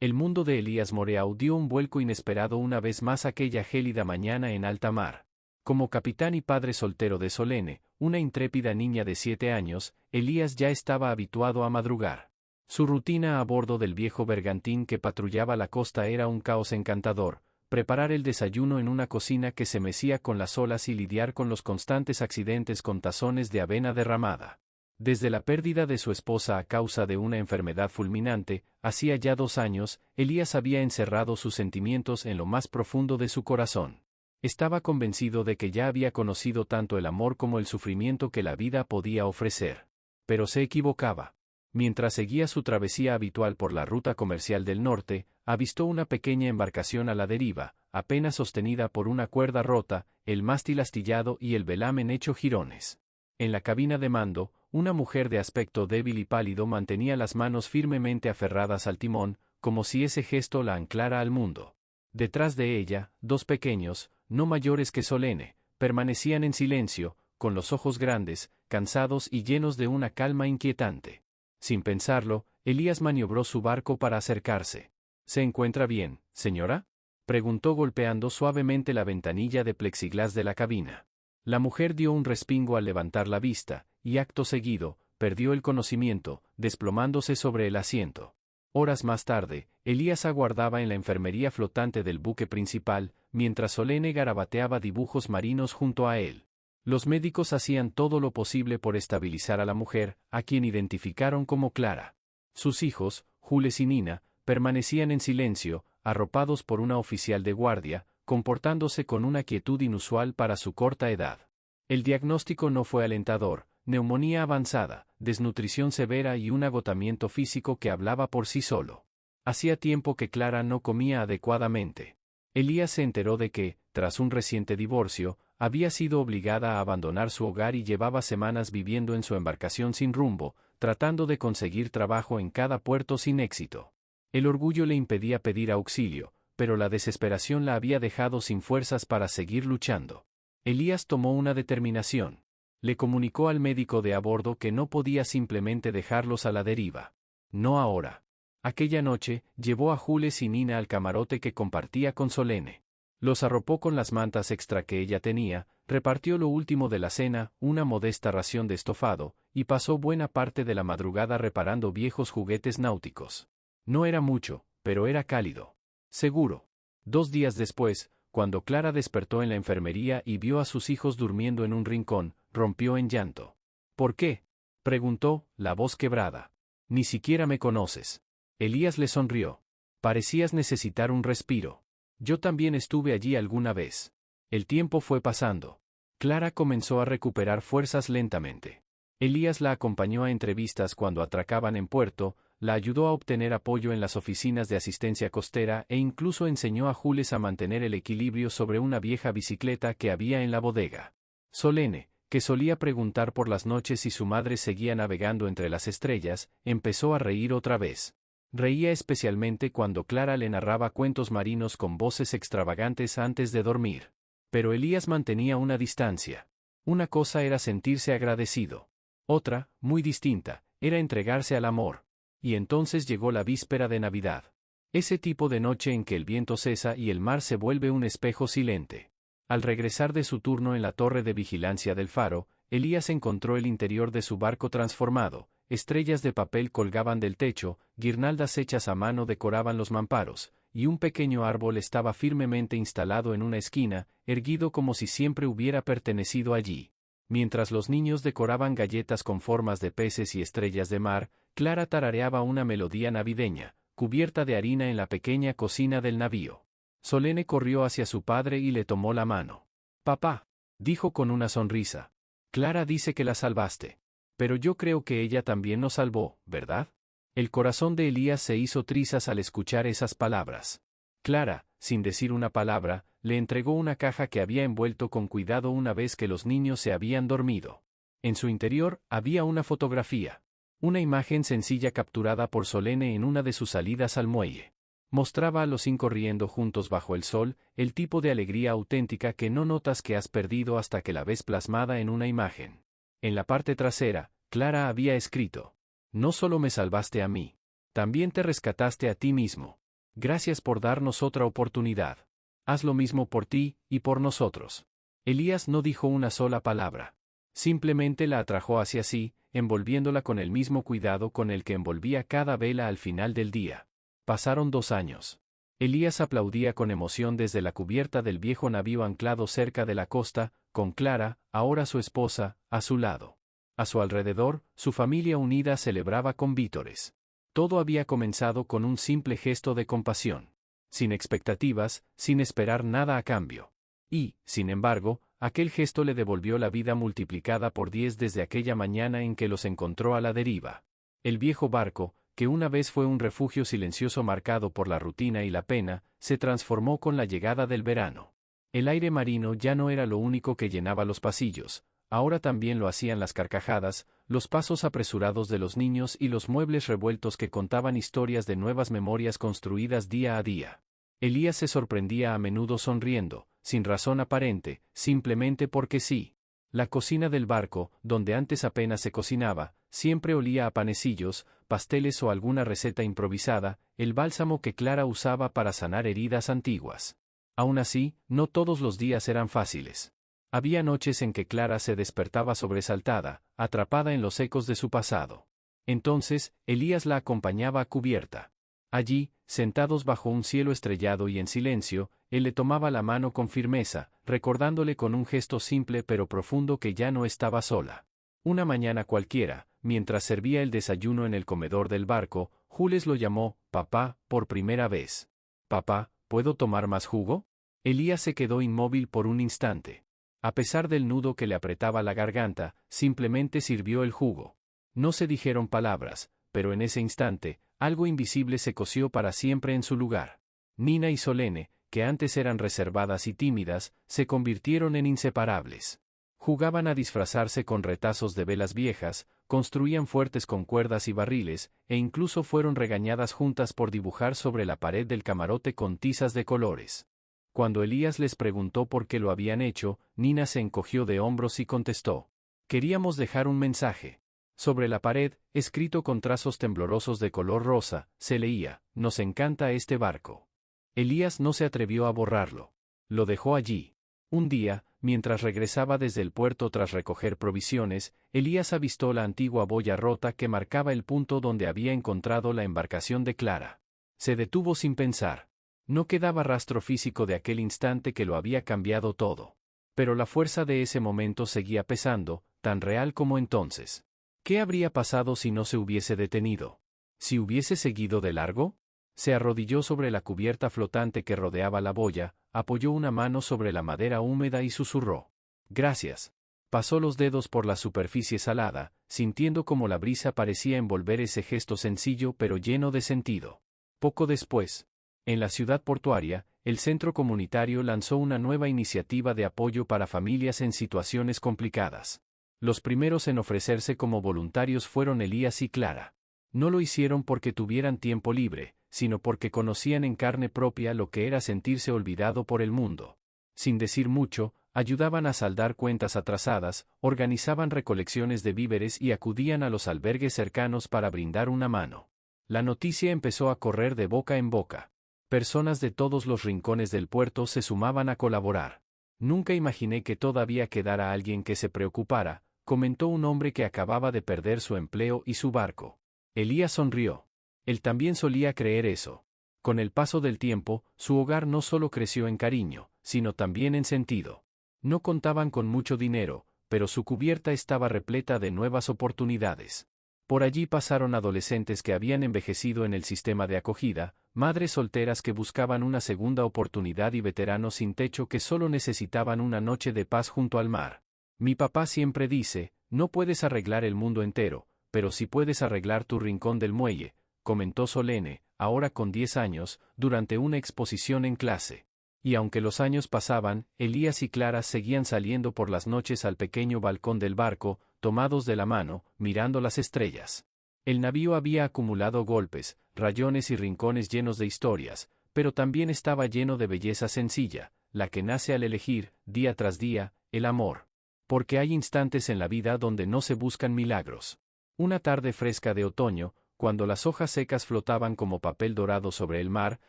El mundo de Elías Moreau dio un vuelco inesperado una vez más aquella gélida mañana en alta mar. Como capitán y padre soltero de Solene, una intrépida niña de 7 años, Elías ya estaba habituado a madrugar. Su rutina a bordo del viejo bergantín que patrullaba la costa era un caos encantador: preparar el desayuno en una cocina que se mecía con las olas y lidiar con los constantes accidentes con tazones de avena derramada. Desde la pérdida de su esposa a causa de una enfermedad fulminante, hacía ya 2 años, Elías había encerrado sus sentimientos en lo más profundo de su corazón. Estaba convencido de que ya había conocido tanto el amor como el sufrimiento que la vida podía ofrecer. Pero se equivocaba. Mientras seguía su travesía habitual por la ruta comercial del norte, avistó una pequeña embarcación a la deriva, apenas sostenida por una cuerda rota, el mástil astillado y el velamen hecho jirones. En la cabina de mando, una mujer de aspecto débil y pálido mantenía las manos firmemente aferradas al timón, como si ese gesto la anclara al mundo. Detrás de ella, 2 pequeños, no mayores que Solene, permanecían en silencio, con los ojos grandes, cansados y llenos de una calma inquietante. Sin pensarlo, Elías maniobró su barco para acercarse. ¿Se encuentra bien, señora?, preguntó golpeando suavemente la ventanilla de plexiglás de la cabina. La mujer dio un respingo al levantar la vista, y acto seguido, perdió el conocimiento, desplomándose sobre el asiento. Horas más tarde, Elías aguardaba en la enfermería flotante del buque principal, mientras Solene garabateaba dibujos marinos junto a él. Los médicos hacían todo lo posible por estabilizar a la mujer, a quien identificaron como Clara. Sus hijos, Jules y Nina, permanecían en silencio, arropados por una oficial de guardia, comportándose con una quietud inusual para su corta edad. El diagnóstico no fue alentador: neumonía avanzada, desnutrición severa y un agotamiento físico que hablaba por sí solo. Hacía tiempo que Clara no comía adecuadamente. Elías se enteró de que, tras un reciente divorcio, había sido obligada a abandonar su hogar y llevaba semanas viviendo en su embarcación sin rumbo, tratando de conseguir trabajo en cada puerto sin éxito. El orgullo le impedía pedir auxilio, pero la desesperación la había dejado sin fuerzas para seguir luchando. Elías tomó una determinación. Le comunicó al médico de a bordo que no podía simplemente dejarlos a la deriva. No ahora. Aquella noche, llevó a Jules y Nina al camarote que compartía con Solene. Los arropó con las mantas extra que ella tenía, repartió lo último de la cena, una modesta ración de estofado, y pasó buena parte de la madrugada reparando viejos juguetes náuticos. No era mucho, pero era cálido. Seguro. 2 días después, cuando Clara despertó en la enfermería y vio a sus hijos durmiendo en un rincón, rompió en llanto. ¿Por qué?, preguntó, la voz quebrada. Ni siquiera me conoces. Elías le sonrió. Parecías necesitar un respiro. Yo también estuve allí alguna vez. El tiempo fue pasando. Clara comenzó a recuperar fuerzas lentamente. Elías la acompañó a entrevistas cuando atracaban en puerto, la ayudó a obtener apoyo en las oficinas de asistencia costera e incluso enseñó a Jules a mantener el equilibrio sobre una vieja bicicleta que había en la bodega. Solene, que solía preguntar por las noches si su madre seguía navegando entre las estrellas, empezó a reír otra vez. Reía especialmente cuando Clara le narraba cuentos marinos con voces extravagantes antes de dormir. Pero Elías mantenía una distancia. Una cosa era sentirse agradecido. Otra, muy distinta, era entregarse al amor. Y entonces llegó la víspera de Navidad. Ese tipo de noche en que el viento cesa y el mar se vuelve un espejo silente. Al regresar de su turno en la torre de vigilancia del faro, Elías encontró el interior de su barco transformado. Estrellas de papel colgaban del techo, guirnaldas hechas a mano decoraban los mamparos, y un pequeño árbol estaba firmemente instalado en una esquina, erguido como si siempre hubiera pertenecido allí. Mientras los niños decoraban galletas con formas de peces y estrellas de mar, Clara tarareaba una melodía navideña, cubierta de harina en la pequeña cocina del navío. Solene corrió hacia su padre y le tomó la mano. «Papá», dijo con una sonrisa. «Clara dice que la salvaste. Pero yo creo que ella también nos salvó, ¿verdad?». El corazón de Elías se hizo trizas al escuchar esas palabras. Clara, sin decir una palabra, le entregó una caja que había envuelto con cuidado una vez que los niños se habían dormido. En su interior había una fotografía. Una imagen sencilla capturada por Solene en una de sus salidas al muelle. Mostraba a los 5 riendo juntos bajo el sol, el tipo de alegría auténtica que no notas que has perdido hasta que la ves plasmada en una imagen. En la parte trasera, Clara había escrito: «No solo me salvaste a mí, también te rescataste a ti mismo». Gracias por darnos otra oportunidad. Haz lo mismo por ti y por nosotros. Elías no dijo una sola palabra. Simplemente la atrajo hacia sí, envolviéndola con el mismo cuidado con el que envolvía cada vela al final del día. Pasaron 2 años. Elías aplaudía con emoción desde la cubierta del viejo navío anclado cerca de la costa, con Clara, ahora su esposa, a su lado. A su alrededor, su familia unida celebraba con vítores. Todo había comenzado con un simple gesto de compasión. Sin expectativas, sin esperar nada a cambio. Y, sin embargo, aquel gesto le devolvió la vida multiplicada por 10 desde aquella mañana en que los encontró a la deriva. El viejo barco, que una vez fue un refugio silencioso marcado por la rutina y la pena, se transformó con la llegada del verano. El aire marino ya no era lo único que llenaba los pasillos, ahora también lo hacían las carcajadas, los pasos apresurados de los niños y los muebles revueltos que contaban historias de nuevas memorias construidas día a día. Elías se sorprendía a menudo sonriendo, sin razón aparente, simplemente porque sí. La cocina del barco, donde antes apenas se cocinaba, siempre olía a panecillos, pasteles o alguna receta improvisada, el bálsamo que Clara usaba para sanar heridas antiguas. Aún así, no todos los días eran fáciles. Había noches en que Clara se despertaba sobresaltada, atrapada en los ecos de su pasado. Entonces, Elías la acompañaba a cubierta. Allí, sentados bajo un cielo estrellado y en silencio, él le tomaba la mano con firmeza, recordándole con un gesto simple pero profundo que ya no estaba sola. Una mañana cualquiera, mientras servía el desayuno en el comedor del barco, Jules lo llamó, papá, por primera vez. Papá, ¿puedo tomar más jugo? Elías se quedó inmóvil por un instante. A pesar del nudo que le apretaba la garganta, simplemente sirvió el jugo. No se dijeron palabras, pero en ese instante, algo invisible se cosió para siempre en su lugar. Nina y Solene, que antes eran reservadas y tímidas, se convirtieron en inseparables. Jugaban a disfrazarse con retazos de velas viejas, construían fuertes con cuerdas y barriles, e incluso fueron regañadas juntas por dibujar sobre la pared del camarote con tizas de colores. Cuando Elías les preguntó por qué lo habían hecho, Nina se encogió de hombros y contestó: queríamos dejar un mensaje. Sobre la pared, escrito con trazos temblorosos de color rosa, se leía: nos encanta este barco. Elías no se atrevió a borrarlo. Lo dejó allí. Un día, mientras regresaba desde el puerto tras recoger provisiones, Elías avistó la antigua boya rota que marcaba el punto donde había encontrado la embarcación de Clara. Se detuvo sin pensar. No quedaba rastro físico de aquel instante que lo había cambiado todo. Pero la fuerza de ese momento seguía pesando, tan real como entonces. ¿Qué habría pasado si no se hubiese detenido? ¿Si hubiese seguido de largo? Se arrodilló sobre la cubierta flotante que rodeaba la boya, apoyó una mano sobre la madera húmeda y susurró: gracias. Pasó los dedos por la superficie salada, sintiendo cómo la brisa parecía envolver ese gesto sencillo pero lleno de sentido. Poco después, en la ciudad portuaria, el centro comunitario lanzó una nueva iniciativa de apoyo para familias en situaciones complicadas. Los primeros en ofrecerse como voluntarios fueron Elías y Clara. No lo hicieron porque tuvieran tiempo libre, sino porque conocían en carne propia lo que era sentirse olvidado por el mundo. Sin decir mucho, ayudaban a saldar cuentas atrasadas, organizaban recolecciones de víveres y acudían a los albergues cercanos para brindar una mano. La noticia empezó a correr de boca en boca. Personas de todos los rincones del puerto se sumaban a colaborar. Nunca imaginé que todavía quedara alguien que se preocupara, comentó un hombre que acababa de perder su empleo y su barco. Elías sonrió. Él también solía creer eso. Con el paso del tiempo, su hogar no solo creció en cariño, sino también en sentido. No contaban con mucho dinero, pero su cubierta estaba repleta de nuevas oportunidades. Por allí pasaron adolescentes que habían envejecido en el sistema de acogida, madres solteras que buscaban una segunda oportunidad y veteranos sin techo que solo necesitaban una noche de paz junto al mar. Mi papá siempre dice: no puedes arreglar el mundo entero, pero sí puedes arreglar tu rincón del muelle, comentó Solene, ahora con 10 años, durante una exposición en clase. Y aunque los años pasaban, Elías y Clara seguían saliendo por las noches al pequeño balcón del barco, tomados de la mano, mirando las estrellas. El navío había acumulado golpes, rayones y rincones llenos de historias, pero también estaba lleno de belleza sencilla, la que nace al elegir, día tras día, el amor. Porque hay instantes en la vida donde no se buscan milagros. Una tarde fresca de otoño, cuando las hojas secas flotaban como papel dorado sobre el mar,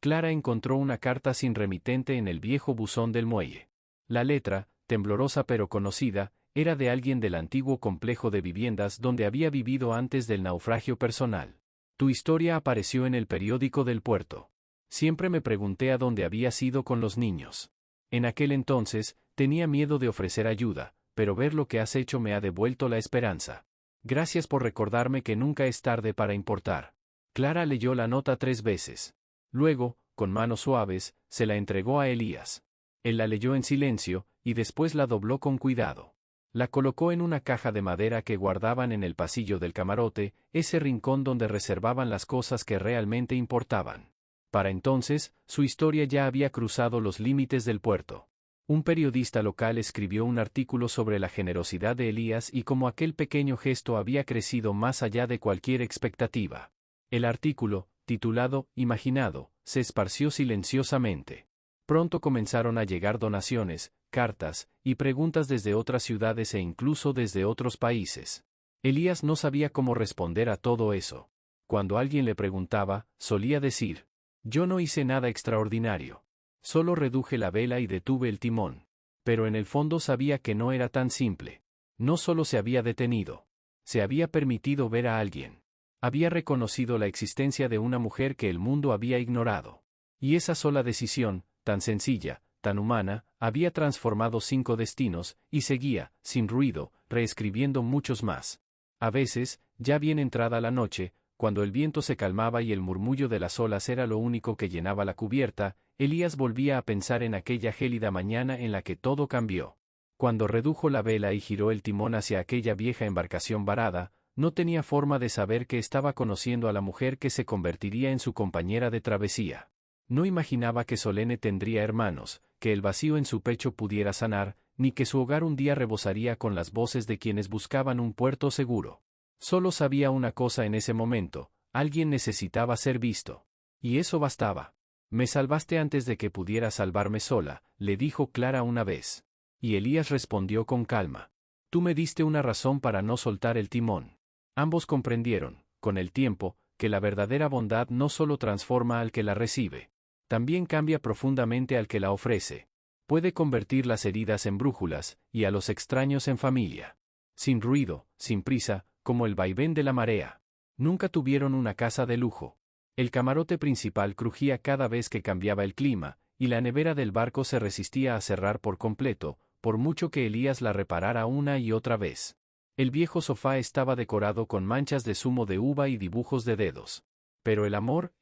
Clara encontró una carta sin remitente en el viejo buzón del muelle. La letra, temblorosa pero conocida, era de alguien del antiguo complejo de viviendas donde había vivido antes del naufragio personal. Tu historia apareció en el periódico del puerto. Siempre me pregunté a dónde habías ido con los niños. En aquel entonces, tenía miedo de ofrecer ayuda, pero ver lo que has hecho me ha devuelto la esperanza. Gracias por recordarme que nunca es tarde para importar. Clara leyó la nota 3 veces. Luego, con manos suaves, se la entregó a Elías. Él la leyó en silencio, y después la dobló con cuidado. La colocó en una caja de madera que guardaban en el pasillo del camarote, ese rincón donde reservaban las cosas que realmente importaban. Para entonces, su historia ya había cruzado los límites del puerto. Un periodista local escribió un artículo sobre la generosidad de Elías y cómo aquel pequeño gesto había crecido más allá de cualquier expectativa. El artículo, titulado Imaginado, se esparció silenciosamente. Pronto comenzaron a llegar donaciones, cartas, y preguntas desde otras ciudades e incluso desde otros países. Elías no sabía cómo responder a todo eso. Cuando alguien le preguntaba, solía decir: yo no hice nada extraordinario. Solo reduje la vela y detuve el timón. Pero en el fondo sabía que no era tan simple. No solo se había detenido. Se había permitido ver a alguien. Había reconocido la existencia de una mujer que el mundo había ignorado. Y esa sola decisión, tan sencilla, tan humana, había transformado 5 destinos, y seguía, sin ruido, reescribiendo muchos más. A veces, ya bien entrada la noche, cuando el viento se calmaba y el murmullo de las olas era lo único que llenaba la cubierta, Elías volvía a pensar en aquella gélida mañana en la que todo cambió. Cuando redujo la vela y giró el timón hacia aquella vieja embarcación varada, no tenía forma de saber que estaba conociendo a la mujer que se convertiría en su compañera de travesía. No imaginaba que Solene tendría hermanos, que el vacío en su pecho pudiera sanar, ni que su hogar un día rebosaría con las voces de quienes buscaban un puerto seguro. Solo sabía una cosa en ese momento: alguien necesitaba ser visto. Y eso bastaba. Me salvaste antes de que pudiera salvarme sola, le dijo Clara una vez. Y Elías respondió con calma: tú me diste una razón para no soltar el timón. Ambos comprendieron, con el tiempo, que la verdadera bondad no solo transforma al que la recibe. También cambia profundamente al que la ofrece. Puede convertir las heridas en brújulas, y a los extraños en familia. Sin ruido, sin prisa, como el vaivén de la marea. Nunca tuvieron una casa de lujo. El camarote principal crujía cada vez que cambiaba el clima, y la nevera del barco se resistía a cerrar por completo, por mucho que Elías la reparara una y otra vez. El viejo sofá estaba decorado con manchas de zumo de uva y dibujos de dedos. Pero el amor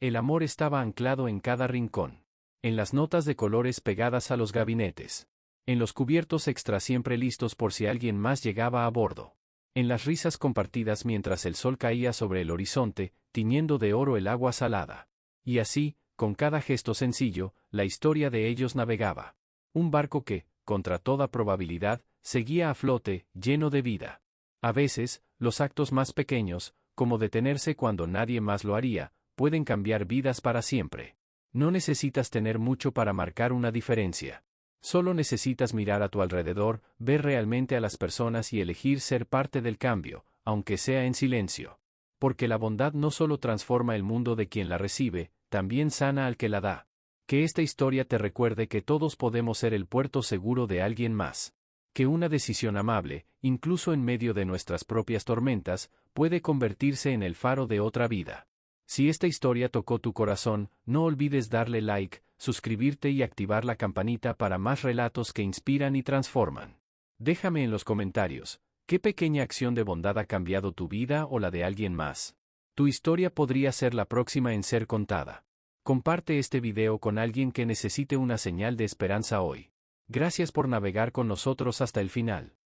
estaba anclado en cada rincón. En las notas de colores pegadas a los gabinetes. En los cubiertos extra siempre listos por si alguien más llegaba a bordo. En las risas compartidas mientras el sol caía sobre el horizonte, tiñendo de oro el agua salada. Y así, con cada gesto sencillo, la historia de ellos navegaba. Un barco que, contra toda probabilidad, seguía a flote, lleno de vida. A veces, los actos más pequeños, como detenerse cuando nadie más lo haría, pueden cambiar vidas para siempre. No necesitas tener mucho para marcar una diferencia. Solo necesitas mirar a tu alrededor, ver realmente a las personas y elegir ser parte del cambio, aunque sea en silencio. Porque la bondad no solo transforma el mundo de quien la recibe, también sana al que la da. Que esta historia te recuerde que todos podemos ser el puerto seguro de alguien más. Que una decisión amable, incluso en medio de nuestras propias tormentas, puede convertirse en el faro de otra vida. Si esta historia tocó tu corazón, no olvides darle like, suscribirte y activar la campanita para más relatos que inspiran y transforman. Déjame en los comentarios, ¿qué pequeña acción de bondad ha cambiado tu vida o la de alguien más? Tu historia podría ser la próxima en ser contada. Comparte este video con alguien que necesite una señal de esperanza hoy. Gracias por navegar con nosotros hasta el final.